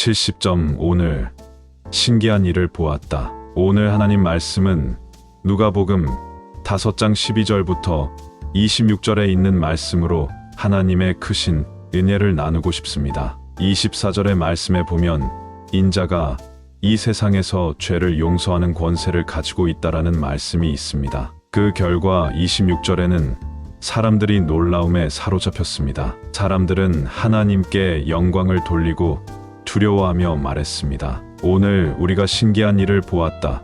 70점. 오늘 신기한 일을 보았다. 오늘 하나님 말씀은 누가복음 5장 12절부터 26절에 있는 말씀으로 하나님의 크신 은혜를 나누고 싶습니다. 24절의 말씀에 보면 인자가 이 세상에서 죄를 용서하는 권세를 가지고 있다라는 말씀이 있습니다. 그 결과 26절에는 사람들이 놀라움에 사로잡혔습니다. 사람들은 하나님께 영광을 돌리고 두려워하며 말했습니다. 오늘 우리가 신기한 일을 보았다.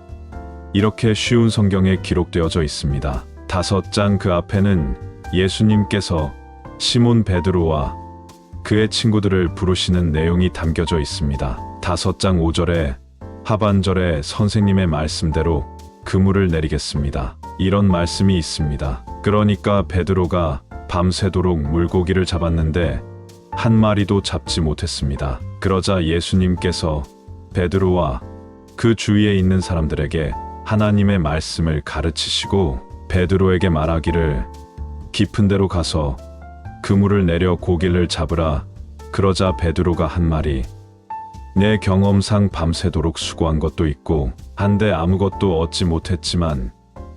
이렇게 쉬운 성경에 기록되어져 있습니다. 5장 그 앞에는 예수님께서 시몬 베드로와 그의 친구들을 부르시는 내용이 담겨져 있습니다. 5장 5절에 하반절에 선생님의 말씀대로 그물을 내리겠습니다. 이런 말씀이 있습니다. 그러니까 베드로가 밤새도록 물고기를 잡았는데 한 마리도 잡지 못했습니다. 그러자 예수님께서 베드로와 그 주위에 있는 사람들에게 하나님의 말씀을 가르치시고 베드로에게 말하기를 깊은 데로 가서 그물을 내려 고기를 잡으라. 그러자 베드로가 한 말이 내 경험상 밤새도록 수고한 것도 있고 한데 아무것도 얻지 못했지만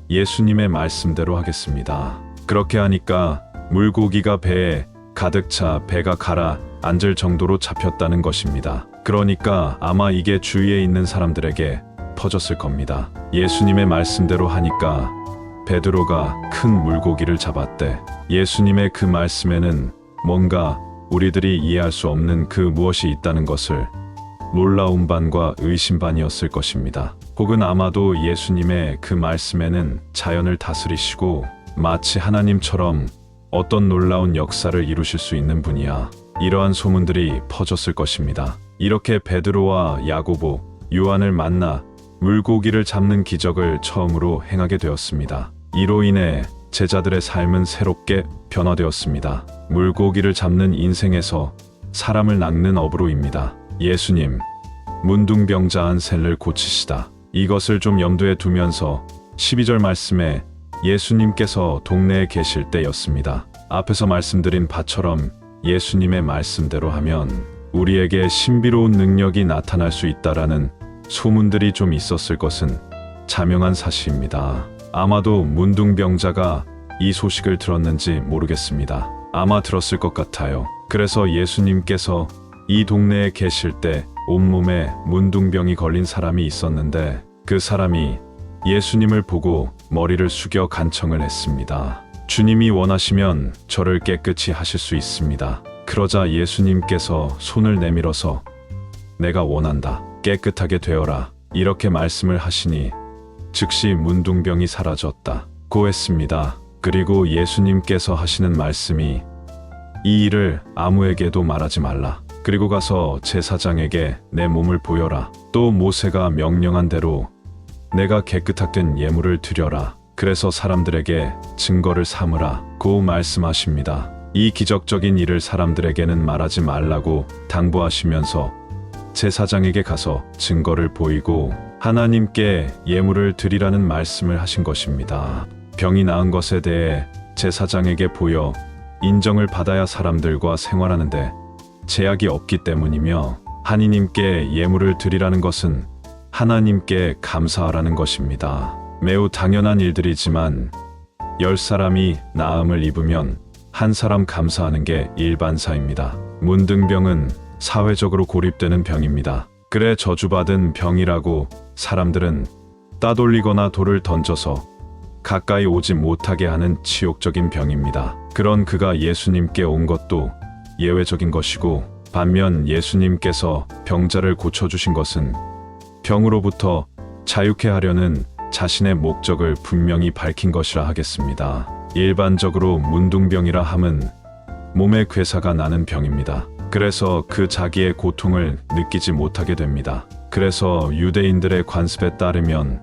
예수님의 말씀대로 하겠습니다. 그렇게 하니까 물고기가 배에 가득 차 배가 가라앉을 정도로 잡혔다는 것입니다. 그러니까 아마 이게 주위에 있는 사람들에게 퍼졌을 겁니다. 예수님의 말씀대로 하니까 베드로가 큰 물고기를 잡았대. 예수님의 그 말씀에는 뭔가 우리들이 이해할 수 없는 그 무엇이 있다는 것을 놀라움 반과 의심 반이었을 것입니다. 혹은 아마도 예수님의 그 말씀에는 자연을 다스리시고 마치 하나님처럼 어떤 놀라운 역사를 이루실 수 있는 분이야. 이러한 소문들이 퍼졌을 것입니다. 이렇게 베드로와 야고보, 요한을 만나 물고기를 잡는 기적을 처음으로 행하게 되었습니다. 이로 인해 제자들의 삶은 새롭게 변화되었습니다. 물고기를 잡는 인생에서 사람을 낚는 업으로입니다. 예수님, 문둥병자 한 셋을 고치시다. 이것을 좀 염두에 두면서 12절 말씀에 예수님께서 동네에 계실 때였습니다. 앞에서 말씀드린 바처럼 예수님의 말씀대로 하면 우리에게 신비로운 능력이 나타날 수 있다라는 소문들이 좀 있었을 것은 자명한 사실입니다. 아마도 문둥병자가 이 소식을 들었는지 모르겠습니다. 아마 들었을 것 같아요. 그래서 예수님께서 이 동네에 계실 때 온몸에 문둥병이 걸린 사람이 있었는데 그 사람이 예수님을 보고 머리를 숙여 간청을 했습니다. 주님이 원하시면 저를 깨끗이 하실 수 있습니다. 그러자 예수님께서 손을 내밀어서 내가 원한다. 깨끗하게 되어라. 이렇게 말씀을 하시니 즉시 문둥병이 사라졌다고 했습니다. 그리고 예수님께서 하시는 말씀이 이 일을 아무에게도 말하지 말라. 그리고 가서 제사장에게 내 몸을 보여라. 또 모세가 명령한 대로 내가 깨끗하게 된 예물을 드려라. 그래서 사람들에게 증거를 삼으라고 말씀하십니다. 이 기적적인 일을 사람들에게는 말하지 말라고 당부하시면서 제사장에게 가서 증거를 보이고 하나님께 예물을 드리라는 말씀을 하신 것입니다. 병이 나은 것에 대해 제사장에게 보여 인정을 받아야 사람들과 생활하는데 제약이 없기 때문이며 하느님께 예물을 드리라는 것은 하나님께 감사하라는 것입니다. 매우 당연한 일들이지만 10사람이 나음을 입으면 한 사람 감사하는 게 일반사입니다. 문둥병은 사회적으로 고립되는 병입니다. 그래 저주받은 병이라고 사람들은 따돌리거나 돌을 던져서 가까이 오지 못하게 하는 치욕적인 병입니다. 그런 그가 예수님께 온 것도 예외적인 것이고 반면 예수님께서 병자를 고쳐주신 것은 병으로부터 자유케 하려는 자신의 목적을 분명히 밝힌 것이라 하겠습니다. 일반적으로 문둥병이라 함은 몸에 괴사가 나는 병입니다. 그래서 그 자기의 고통을 느끼지 못하게 됩니다. 그래서 유대인들의 관습에 따르면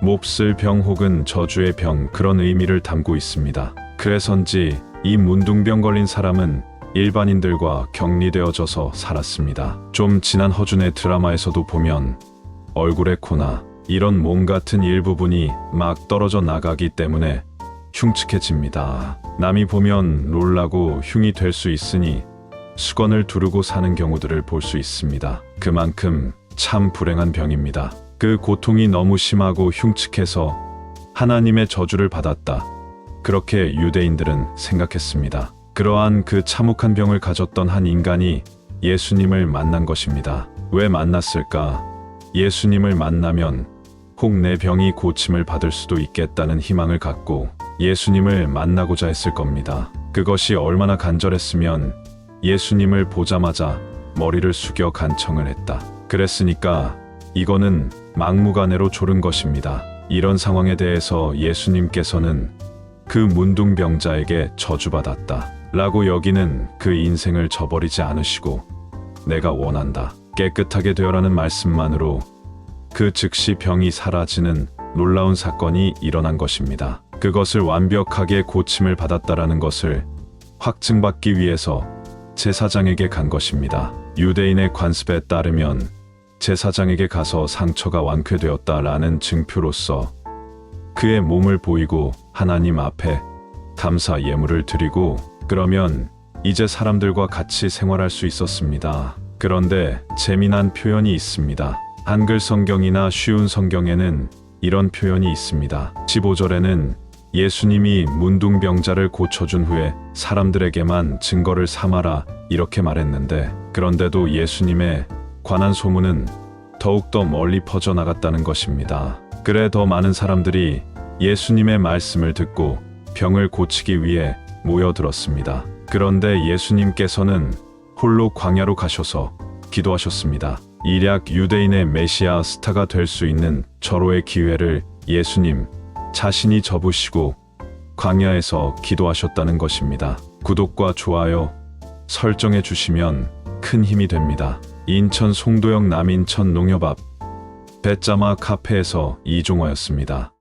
몹쓸 병 혹은 저주의 병 그런 의미를 담고 있습니다. 그래서인지 이 문둥병 걸린 사람은 일반인들과 격리되어져서 살았습니다. 좀 지난 허준의 드라마에서도 보면 얼굴의 코나 이런 몸 같은 일부분이 막 떨어져 나가기 때문에 흉측해집니다. 남이 보면 놀라고 흉이 될 수 있으니 수건을 두르고 사는 경우들을 볼 수 있습니다. 그만큼 참 불행한 병입니다. 그 고통이 너무 심하고 흉측해서 하나님의 저주를 받았다. 그렇게 유대인들은 생각했습니다. 그러한 그 참혹한 병을 가졌던 한 인간이 예수님을 만난 것입니다. 왜 만났을까? 예수님을 만나면 혹 내 병이 고침을 받을 수도 있겠다는 희망을 갖고 예수님을 만나고자 했을 겁니다. 그것이 얼마나 간절했으면 예수님을 보자마자 머리를 숙여 간청을 했다. 그랬으니까 이거는 막무가내로 졸은 것입니다. 이런 상황에 대해서 예수님께서는 그 문둥병자에게 저주받았다 라고 여기는 그 인생을 저버리지 않으시고 내가 원한다, 깨끗하게 되어라는 말씀만으로 그 즉시 병이 사라지는 놀라운 사건이 일어난 것입니다. 그것을 완벽하게 고침을 받았다라는 것을 확증받기 위해서 제사장에게 간 것입니다. 유대인의 관습에 따르면 제사장에게 가서 상처가 완쾌되었다라는 증표로서 그의 몸을 보이고 하나님 앞에 감사 예물을 드리고 그러면 이제 사람들과 같이 생활할 수 있었습니다. 그런데 재미난 표현이 있습니다. 한글 성경이나 쉬운 성경에는 이런 표현이 있습니다. 15절에는 예수님이 문둥병자를 고쳐준 후에 사람들에게만 증거를 삼아라 이렇게 말했는데, 그런데도 예수님에 관한 소문은 더욱더 멀리 퍼져나갔다는 것입니다. 그래 더 많은 사람들이 예수님의 말씀을 듣고 병을 고치기 위해 모여들었습니다. 그런데 예수님께서는 홀로 광야로 가셔서 기도하셨습니다. 일약 유대인의 메시아 스타가 될 수 있는 절호의 기회를 예수님 자신이 접으시고 광야에서 기도하셨다는 것입니다. 구독과 좋아요 설정해 주시면 큰 힘이 됩니다. 인천 송도역 남인천 농협 앞 배짜마 카페에서 이종화였습니다.